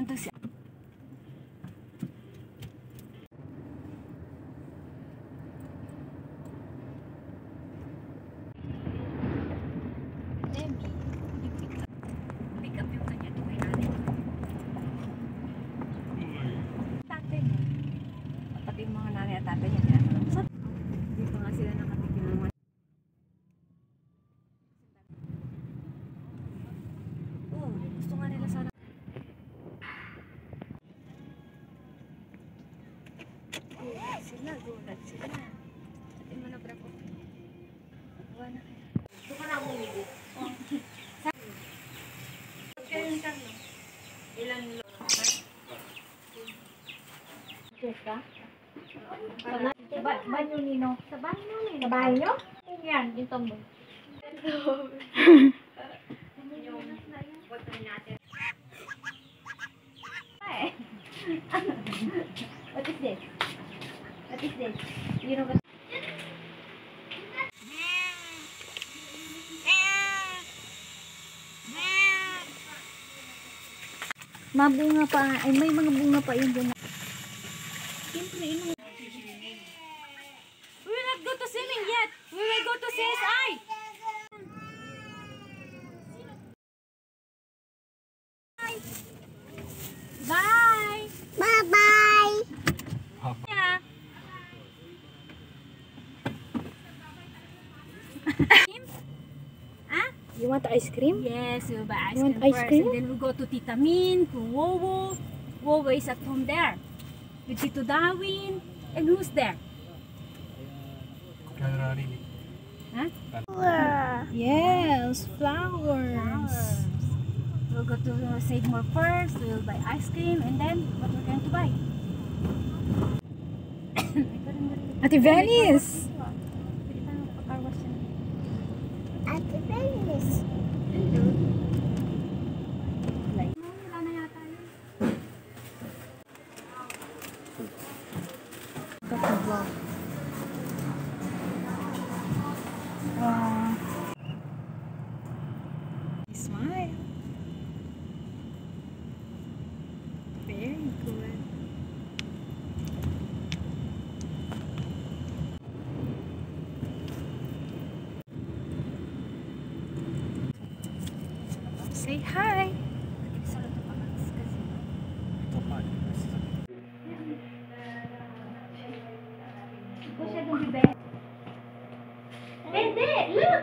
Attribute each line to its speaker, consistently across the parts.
Speaker 1: Nandun siya. Pick up yung kanya to kay nanay. Tatay mo. Pati yung mga nanay at tatay niya. Hindi pa nga sila nakatikin ng mga. Oh, gusto nga nila sana. Gulat sila. Sabi mo na bra ko. Buwa na kaya. Gusto ka na akong ligo. Ilan lo? Jessica? Sa banyo nino? Sa banyo nino? Sa banyo? Yan, ito mo. Yung water natin. What is this? What is this? You know what? Mabunga pa. Ay, may mga bunga pa yun dyan. Siyempre, we will not go to swimming yet. We will go to CSI. Bye. Bye-bye. Yeah. You want ice cream? Yes, we'll buy ice cream first. And then we'll go to Tita Min, to Wowo. Wowo is at home there. With Tito Darwin. And who's there? Huh? Yes, flowers. We'll go to Save More first. We'll buy ice cream. And then, what we're going to buy? Ate Venice! Ate Venice! Wala na yata yun. Smile. Very good. Say hi. Hindi, look.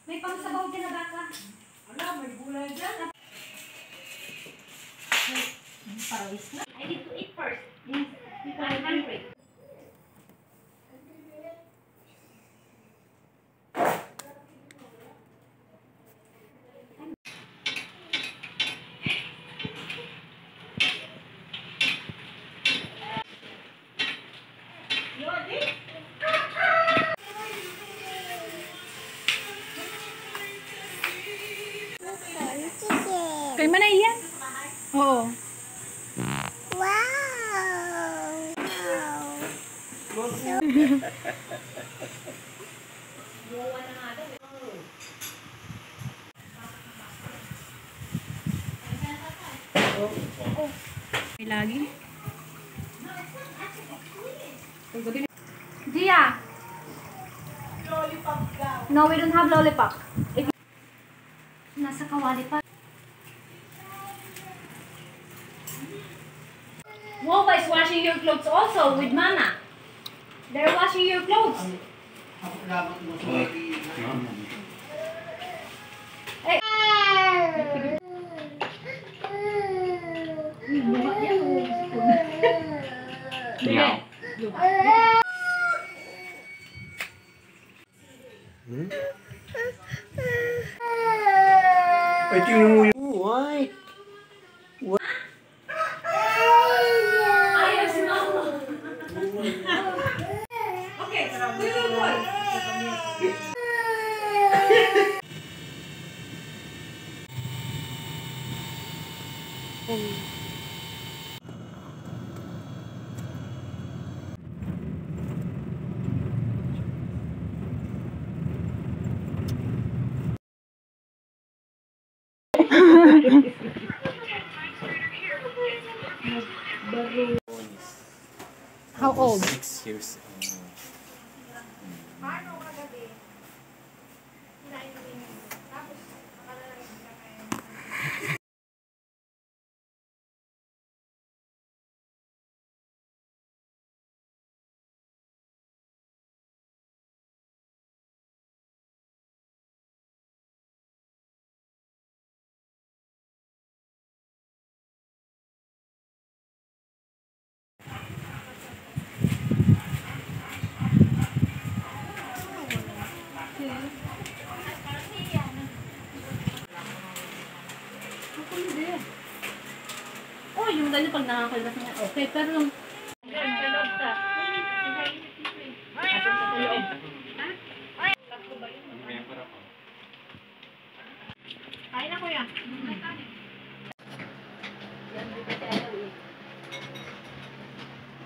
Speaker 1: May pang-sabaw din na baka. Wala, may gulay dyan. Parawis na. I need to eat first. Because I'm hungry. Kay mana iyan? Oo. Wow! May lagi? Gia! Lollipop daw. No, we don't have lollipop. Nasa kawali pa. Wowa is washing your clothes also with Mama. They're washing your clothes. Hey.
Speaker 2: Ay, tingnan mo yung white.
Speaker 1: Okay, we will go. How old?
Speaker 3: 6 years.
Speaker 1: Oh, yung ganyan pag nakakalabas na okay, pero yung kain na kuya.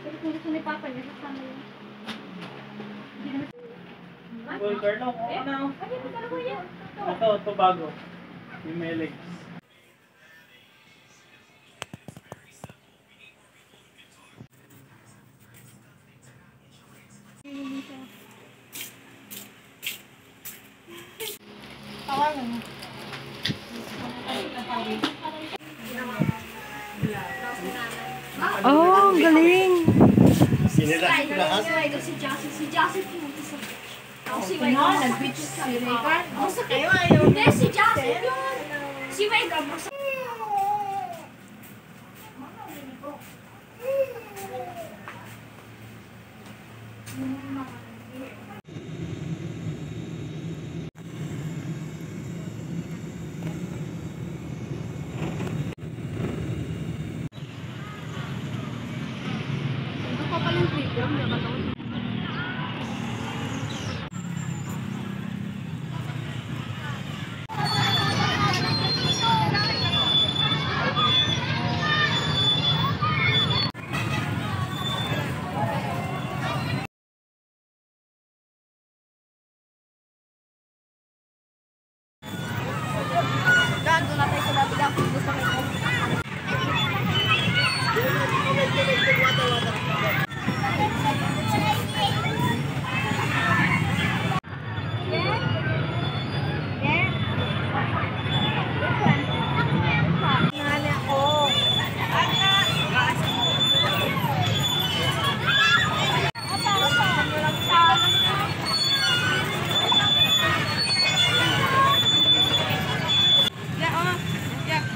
Speaker 1: Kung gusto ni Papa niya, sasama yun.
Speaker 4: Well, Carlo, ano? Ito bago. Yung may legs.
Speaker 5: Oh, ang galing.
Speaker 2: Sinilas ko lahat.
Speaker 1: Si Josie pumunta sa beach. Si Wade nag-beach si Regan. Hindi, si Josie yun. Si Wade sa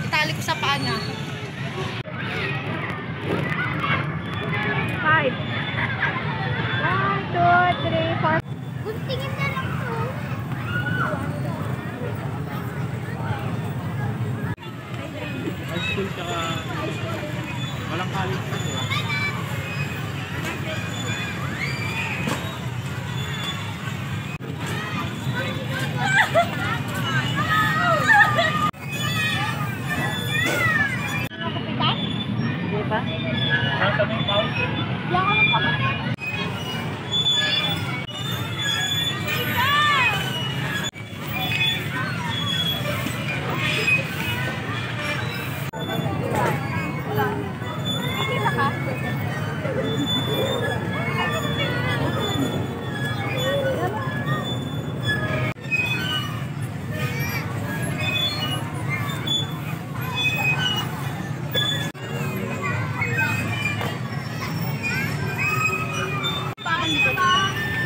Speaker 5: Itali ko sa paa niya. 5. 1, 2, 3, 4.
Speaker 1: guntingin na lang to.
Speaker 4: High school tsaka walang college na diba?
Speaker 5: Diba?
Speaker 4: Saan kami yung pouch?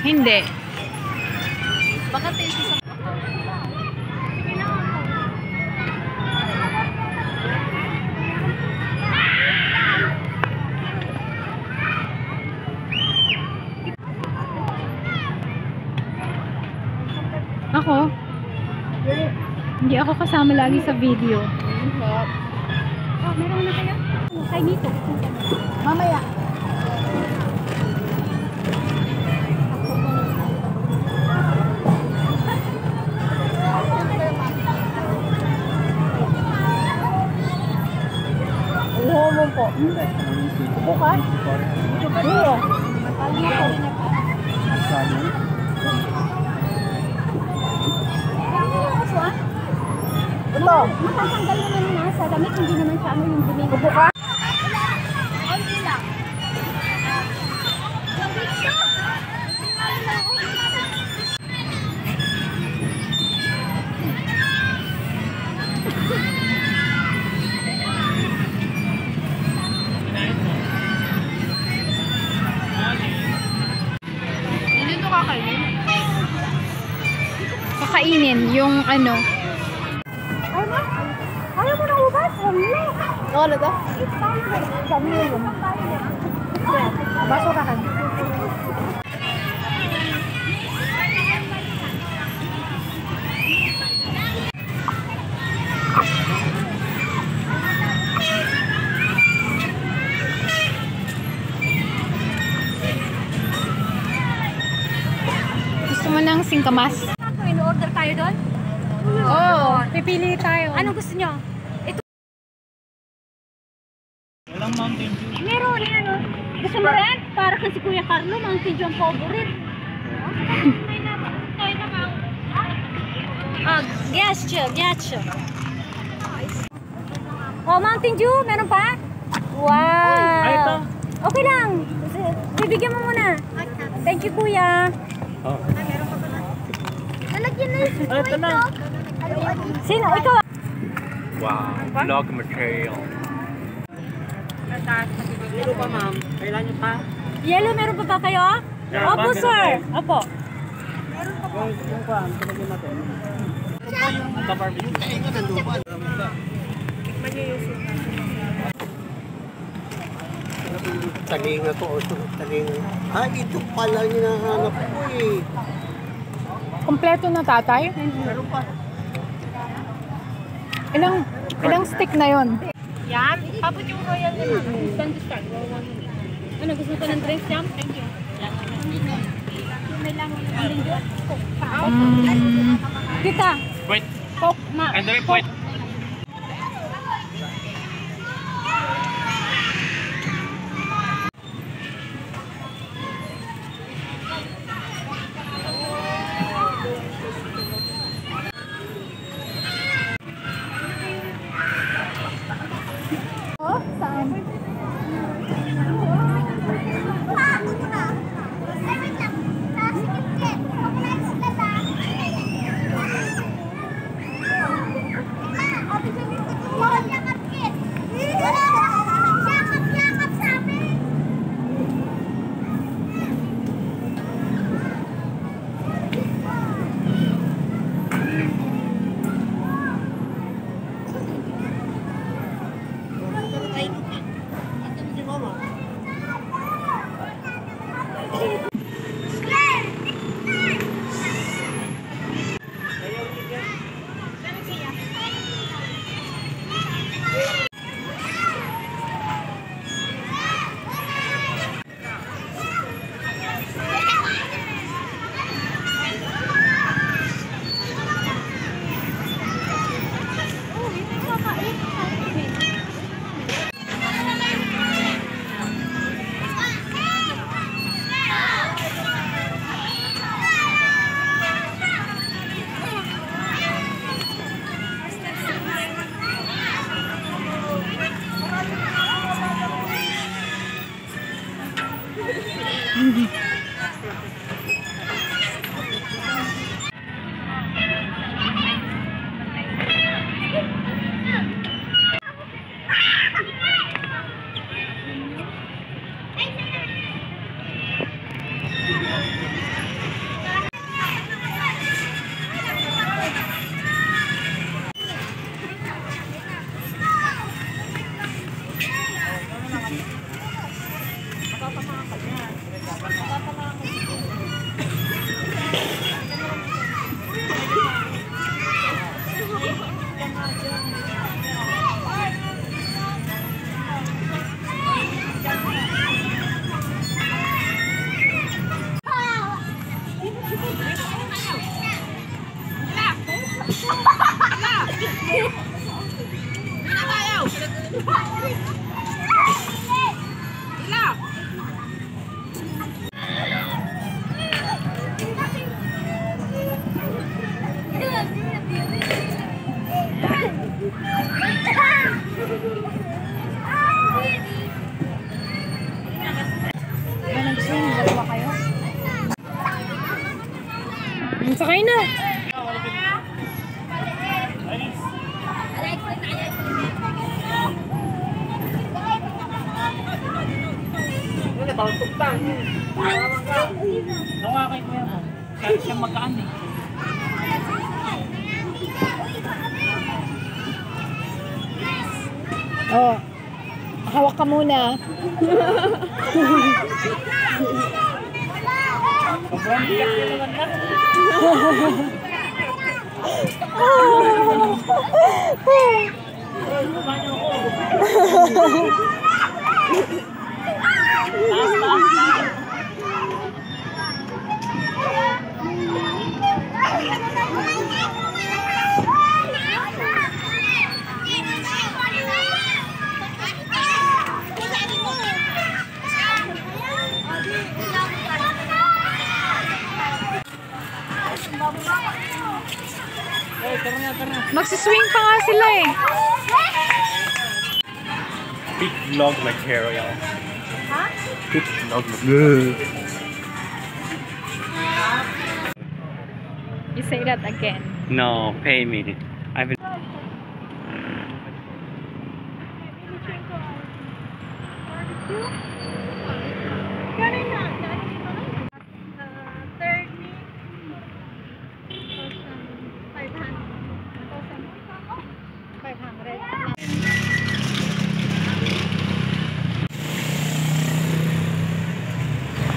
Speaker 5: Hindi. Baka tasty sa... Ako? Hindi ako kasama lagi sa video.
Speaker 1: Oh, meron na kaya? Kay dito.
Speaker 5: Mamaya. Uho mo po. Bukas? Oo. to.
Speaker 1: Matatanggal naman na sa damit, hindi naman siya ano yung dumi.
Speaker 5: Upo ka.
Speaker 1: Onti lang.
Speaker 5: Dito kakainin. Kakainin yung ano.
Speaker 1: Ayaw mo na ubas? Wala.
Speaker 5: Ano to?
Speaker 1: Sabi mo yun.
Speaker 5: Baso ka kan. Gusto mo ng singkamas?
Speaker 1: In-order tayo doon?
Speaker 5: Oo, pipili tayo.
Speaker 1: Anong gusto nyo?
Speaker 4: Walang Mountain Dew.
Speaker 1: Meron yan, ano? Gusto mo rin? Para kang si Kuya Carlo, Mountain Dew ang favorite. Ah, getcha. Oh, Mountain Dew, meron pa? Wow!
Speaker 4: Ay, ito.
Speaker 1: Okay lang. Bibigyan mo muna. Thank you, Kuya.
Speaker 4: Oh.
Speaker 1: Nalagyan na yung
Speaker 4: Ito na.
Speaker 1: Sino? Ikaw?
Speaker 4: Wow, vlog material.
Speaker 2: Meron pa, ma'am. Kailan nyo pa?
Speaker 1: Yellow, meron pa ba kayo?
Speaker 4: Meron pa,
Speaker 1: Opo,
Speaker 4: meron
Speaker 1: sir.
Speaker 4: pa.
Speaker 1: Opo.
Speaker 2: Yung pa, pinagyan natin.
Speaker 4: Ito barbecue.
Speaker 2: Taling ako. Taling. Ah, ito pala yung hinahanap ko eh.
Speaker 5: Kompleto na tatay?
Speaker 2: Meron pa.
Speaker 5: Ilang stick na yon?
Speaker 1: Yan. Kapot yung royal na naman. Stand to start. Ano, gusto ko ng drinks jam? Thank you. May lang yung Kita.
Speaker 4: Wait.
Speaker 1: Coke.
Speaker 4: Andre, wait.
Speaker 5: Oh, saan? Nag-swing, dalawa kayo. Sakay na.
Speaker 4: Nawakay ko yan. Kaya siya magkaan eh.
Speaker 5: Oh. Hawak ka muna.
Speaker 4: Sobrang bigat yun naman na.
Speaker 5: Magsiswing pa nga sila eh.
Speaker 4: Big vlog material. Big vlog material.
Speaker 5: You say that again.
Speaker 4: No, pay me. I've been...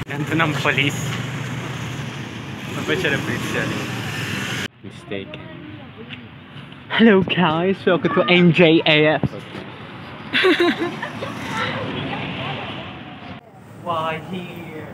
Speaker 4: Ganito ng police. Ano ba siya na-breach siya? Mistake. Hello guys, welcome to MJAF. Why here?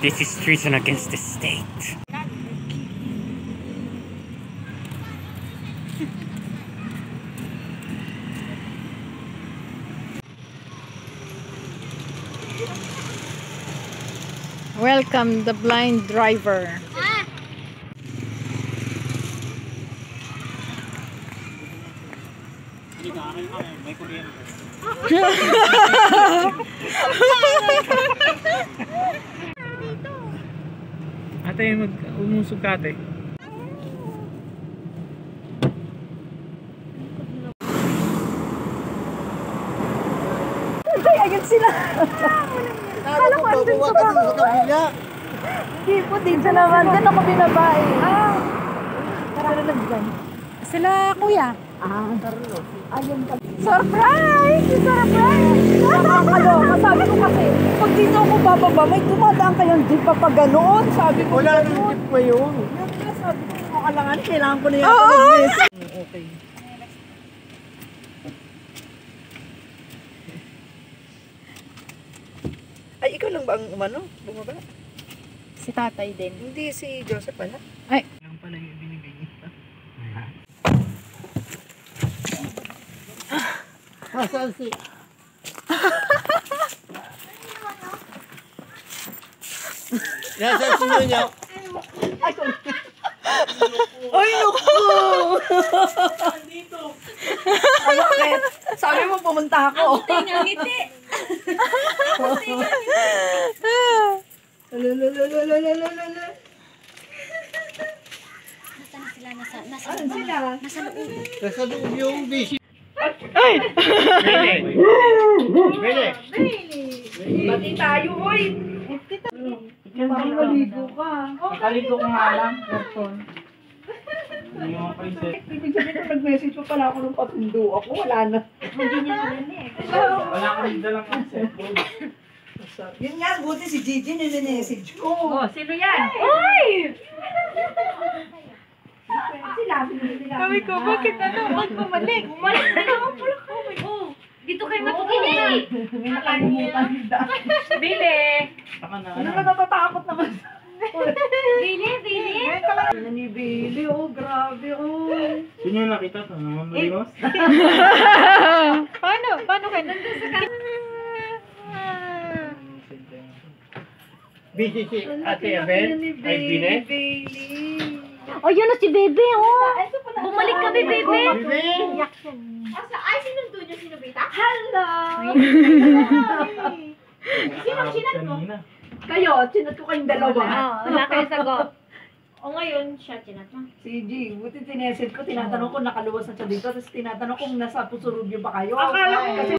Speaker 4: This is treason against the state.
Speaker 5: Welcome the blind driver.
Speaker 4: Ate, umusog ka ate.
Speaker 3: Agad sila. Kala ko andun sa baba. Hindi po, dito naman. Doon ako binabae. Tara na dyan.
Speaker 5: Sila kuya.
Speaker 3: Ayun ka. Surprise! Surprise! Nakakaloka. Sabi ko kasi, pag dito ako bababa, may dumadaan kayong jeep pa pag ganoon. Sabi ko,
Speaker 2: Wala nang jeep ngayon.
Speaker 3: sabi ko, makalangan, kailangan ko na yan. Mag-message. Okay. Ay, ikaw lang ba ang umano? Bumaba?
Speaker 5: Si tatay din.
Speaker 3: Hindi, si Joseph pala.
Speaker 5: Ay,
Speaker 4: Lang pala yung binibigay niya.
Speaker 2: Saan si... Nasaan si Nyonya?
Speaker 3: Ay, naku! Ano bakit? Sabi mo, pumunta ako.
Speaker 1: Ngiti.
Speaker 3: Lalalalalalala.
Speaker 1: Nasaan sila? Nasa
Speaker 3: Ano sila?
Speaker 1: Nasa loob.
Speaker 2: Nasa loob yung busy.
Speaker 4: Really?
Speaker 3: Really? Bati tayo, oy! Parang maligo ka.
Speaker 6: Nakaligo ko nga lang. Hindi mo pa isip.
Speaker 3: Ibig sabihin na nag-message pa pala ako nung patundo ako. Wala na.
Speaker 6: Wala akong dalang cellphone.
Speaker 3: Yun nga, buti si Gigi nire-message ko.
Speaker 1: Oh, sino yan?
Speaker 3: Sabi ko, bakit
Speaker 5: Huwag bumalik.
Speaker 1: Bumalik na naman pala ko. Oh, dito kayo matukinig.
Speaker 3: may nakalimutan nila.
Speaker 1: Bili.
Speaker 6: Saka na.
Speaker 3: Ano ka natatakot naman?
Speaker 1: Bili.
Speaker 3: Ano ni Billy, oh, grabe, oh.
Speaker 6: Sino yung nakita? Ito naman Marinos?
Speaker 5: Paano kayo? Nandun sa
Speaker 2: Busy si Ate Abel. Ay, Bine.
Speaker 1: Oh, yun na si Bebe, oh. Bumalik kami, Bebe.
Speaker 2: Bebe!
Speaker 6: Sino chinat mo?
Speaker 3: Kayo, chinat ko kayong dalawa.
Speaker 1: Wala kayo sagot. O ngayon, siya chinat mo.
Speaker 3: Si G, buti tineset ko, tinatanong ko nakaluwas na siya dito, tapos tinatanong kung nasa Pusurubyo ba kayo.
Speaker 6: Akala ko
Speaker 3: Kasi